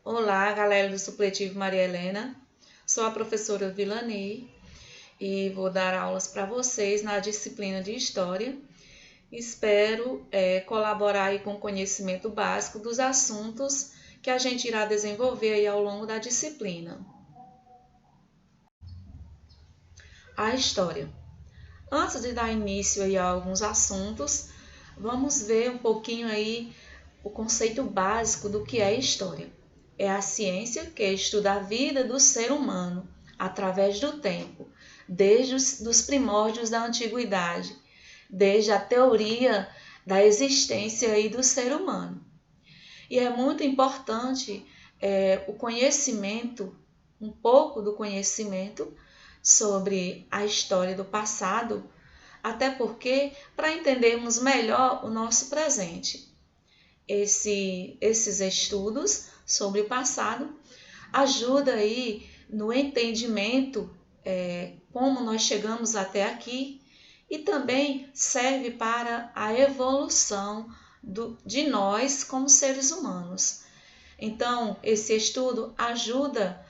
Olá, galera do Supletivo Maria Helena. Sou a professora Vilani e vou dar aulas para vocês na disciplina de História. Espero colaborar aí com o conhecimento básico dos assuntos que a gente irá desenvolver aí ao longo da disciplina. A História. Antes de dar início aí a alguns assuntos, vamos ver um pouquinho aí o conceito básico do que é História. É a ciência que estuda a vida do ser humano através do tempo, desde os primórdios da antiguidade, desde a teoria da existência aí do ser humano. E é muito importante o conhecimento, um pouco do conhecimento sobre a história do passado, até porque para entendermos melhor o nosso presente. Esses estudos sobre o passado ajuda aí no entendimento como nós chegamos até aqui e também serve para a evolução de nós como seres humanos. Então, esse estudo ajuda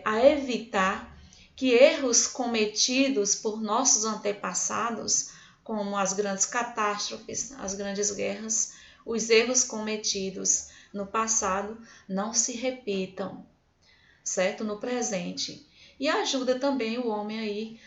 a evitar que erros cometidos por nossos antepassados, como as grandes catástrofes, as grandes guerras, os erros cometidos no passado não se repitam, certo? No presente. E ajuda também o homem aí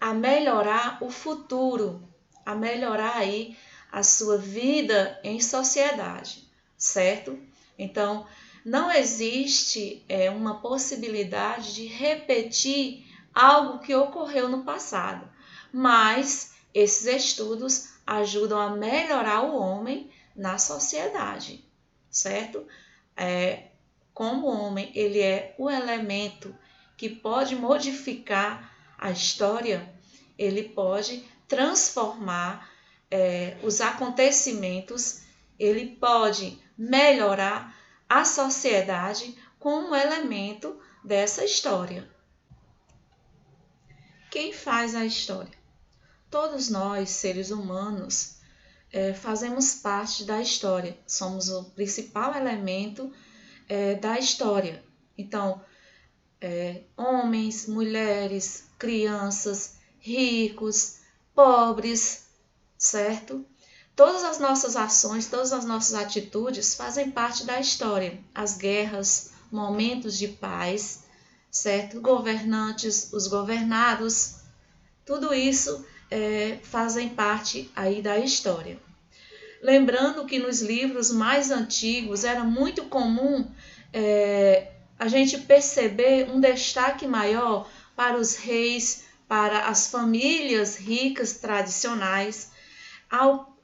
a melhorar o futuro, a melhorar aí a sua vida em sociedade, certo? Então, não existe uma possibilidade de repetir algo que ocorreu no passado, mas esses estudos ajudam a melhorar o homem na sociedade, certo? Como o homem ele é o elemento que pode modificar a história, ele pode transformar os acontecimentos, ele pode melhorar a sociedade como elemento dessa história. Quem faz a história? Todos nós, seres humanos, fazemos parte da história, somos o principal elemento da história. Então, homens, mulheres, crianças, ricos, pobres, certo? Todas as nossas ações, todas as nossas atitudes fazem parte da história. As guerras, momentos de paz, certo? Governantes, os governados, tudo isso fazem parte aí da história. Lembrando que nos livros mais antigos era muito comum a gente perceber um destaque maior para os reis, para as famílias ricas tradicionais.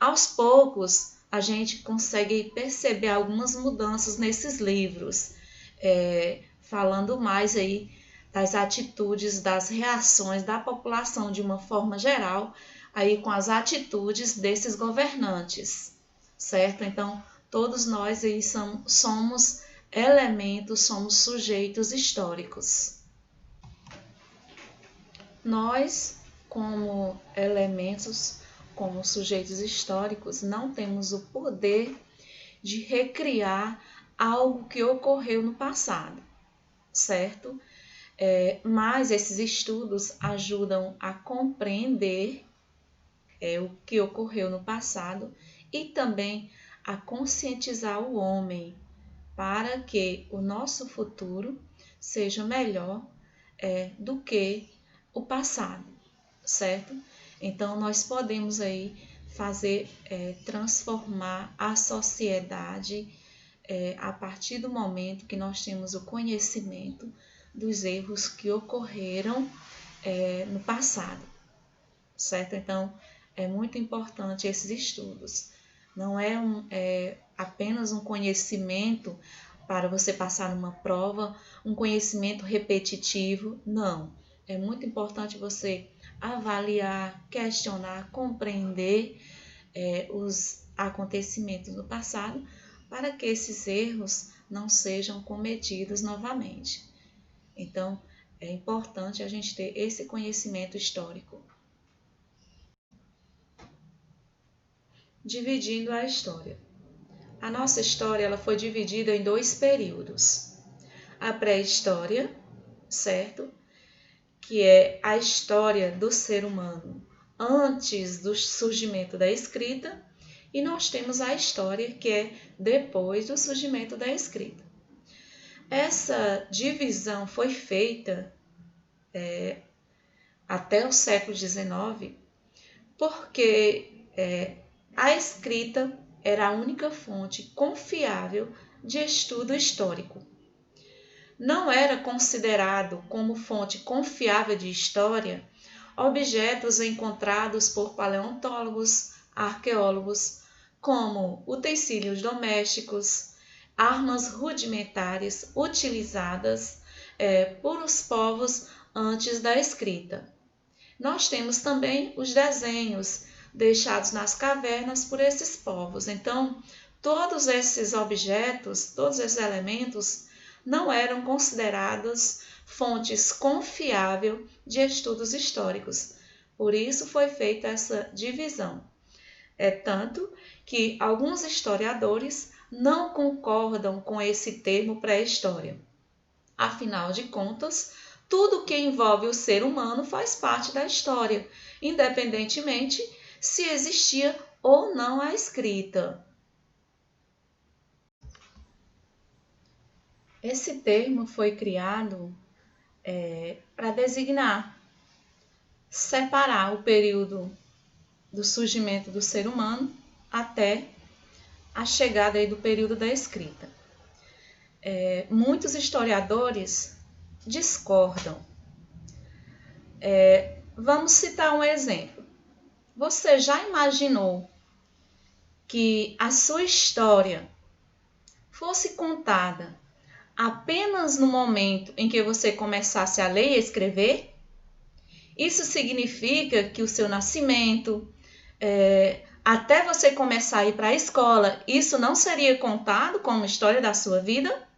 Aos poucos, a gente consegue perceber algumas mudanças nesses livros, falando mais aí das atitudes, das reações da população de uma forma geral, aí com as atitudes desses governantes, certo? Então, todos nós aí somos elementos, somos sujeitos históricos. Nós, como elementos, como sujeitos históricos, não temos o poder de recriar algo que ocorreu no passado, certo? Mas esses estudos ajudam a compreender o que ocorreu no passado e também a conscientizar o homem para que o nosso futuro seja melhor do que o passado, certo? Então, nós podemos aí fazer, transformar a sociedade a partir do momento que nós temos o conhecimento dos erros que ocorreram no passado, certo? Então, é muito importante esses estudos. Não é apenas um conhecimento para você passar numa prova, um conhecimento repetitivo, não. É muito importante você avaliar, questionar, compreender os acontecimentos do passado para que esses erros não sejam cometidos novamente. Então, é importante a gente ter esse conhecimento histórico. Dividindo a história. a nossa história ela foi dividida em dois períodos. A pré-história, certo? Que é a história do ser humano antes do surgimento da escrita, e nós temos a história que é depois do surgimento da escrita. Essa divisão foi feita até o século XIX, porque a escrita era a única fonte confiável de estudo histórico. Não era considerado como fonte confiável de história objetos encontrados por paleontólogos, arqueólogos, como utensílios domésticos, armas rudimentares utilizadas por os povos antes da escrita. Nós temos também os desenhos deixados nas cavernas por esses povos. Então, todos esses objetos, todos esses elementos não eram considerados fontes confiáveis de estudos históricos. Por isso foi feita essa divisão. É tanto que alguns historiadores não concordam com esse termo pré-história. Afinal de contas, tudo que envolve o ser humano faz parte da história, independentemente se existia ou não a escrita. Esse termo foi criado para designar, separar o período do surgimento do ser humano até a chegada aí do período da escrita. Muitos historiadores discordam. Vamos citar um exemplo. Você já imaginou que a sua história fosse contada apenas no momento em que você começasse a ler e escrever? Isso significa que o seu nascimento, até você começar a ir para a escola, isso não seria contado como história da sua vida?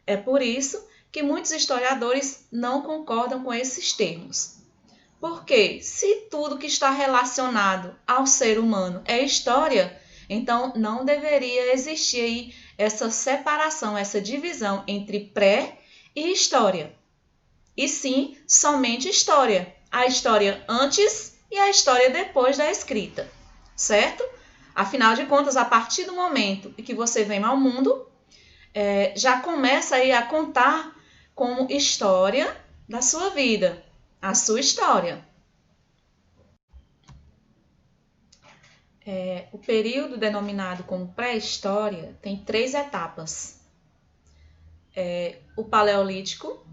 É por isso que muitos historiadores não concordam com esses termos. Porque se tudo que está relacionado ao ser humano é história, então não deveria existir aí essa separação, essa divisão entre pré e história. E sim, somente história. A história antes e a história depois da escrita, certo? Afinal de contas, a partir do momento em que você vem ao mundo, já começa aí a contar como história da sua vida, a sua história. O período denominado como pré-história tem 3 etapas. O Paleolítico,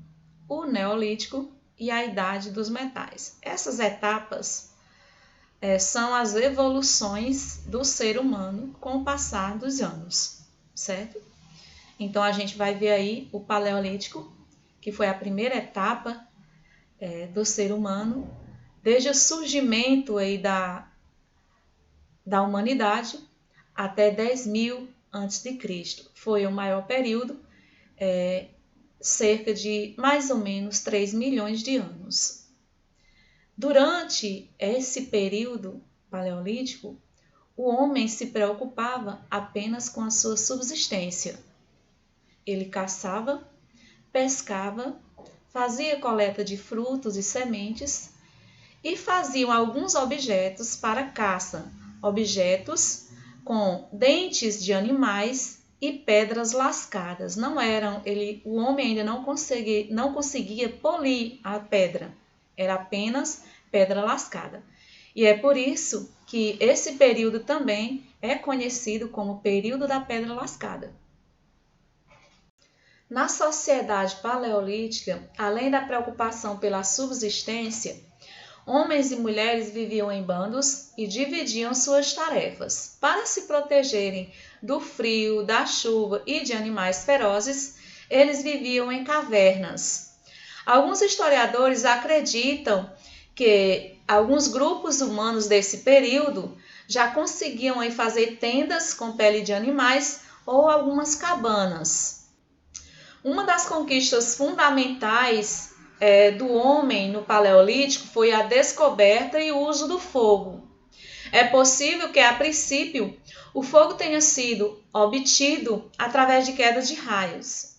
o Neolítico e a Idade dos Metais. Essas etapas são as evoluções do ser humano com o passar dos anos, certo? Então, a gente vai ver aí o Paleolítico, que foi a primeira etapa do ser humano, desde o surgimento aí da humanidade até 10.000 a.C. Foi o maior período, cerca de mais ou menos 3 milhões de anos. Durante esse período paleolítico, o homem se preocupava apenas com a sua subsistência. Ele caçava, pescava, fazia coleta de frutos e sementes e faziam alguns objetos para caça, objetos com dentes de animais e pedras lascadas. O homem ainda não conseguia polir a pedra, era apenas pedra lascada. E é por isso que esse período também é conhecido como período da pedra lascada. Na sociedade paleolítica, além da preocupação pela subsistência, homens e mulheres viviam em bandos e dividiam suas tarefas. Para se protegerem do frio, da chuva e de animais ferozes, eles viviam em cavernas. Alguns historiadores acreditam que alguns grupos humanos desse período já conseguiam fazer tendas com pele de animais ou algumas cabanas. Uma das conquistas fundamentais do homem no Paleolítico foi a descoberta e o uso do fogo. É possível que, a princípio, o fogo tenha sido obtido através de quedas de raios,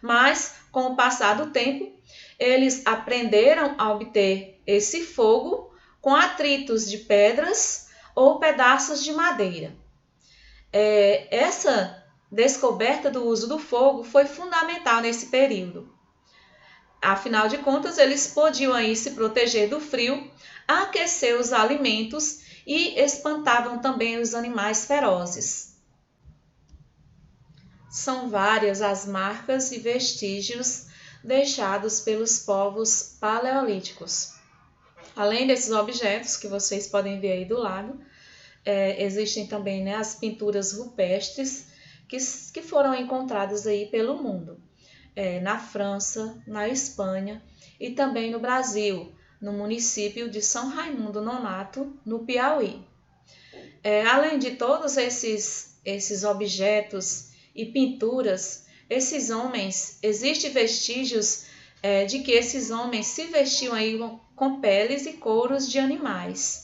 mas, com o passar do tempo, eles aprenderam a obter esse fogo com atritos de pedras ou pedaços de madeira. Essa descoberta do uso do fogo foi fundamental nesse período. Afinal de contas, eles podiam aí se proteger do frio, aquecer os alimentos e espantavam também os animais ferozes. São várias as marcas e vestígios deixados pelos povos paleolíticos. Além desses objetos que vocês podem ver aí do lado, existem também, né, as pinturas rupestres que foram encontradas aí pelo mundo. Na França, na Espanha e também no Brasil, no município de São Raimundo Nonato, no Piauí. Além de todos esses objetos e pinturas, existem vestígios de que esses homens se vestiam aí com peles e couros de animais.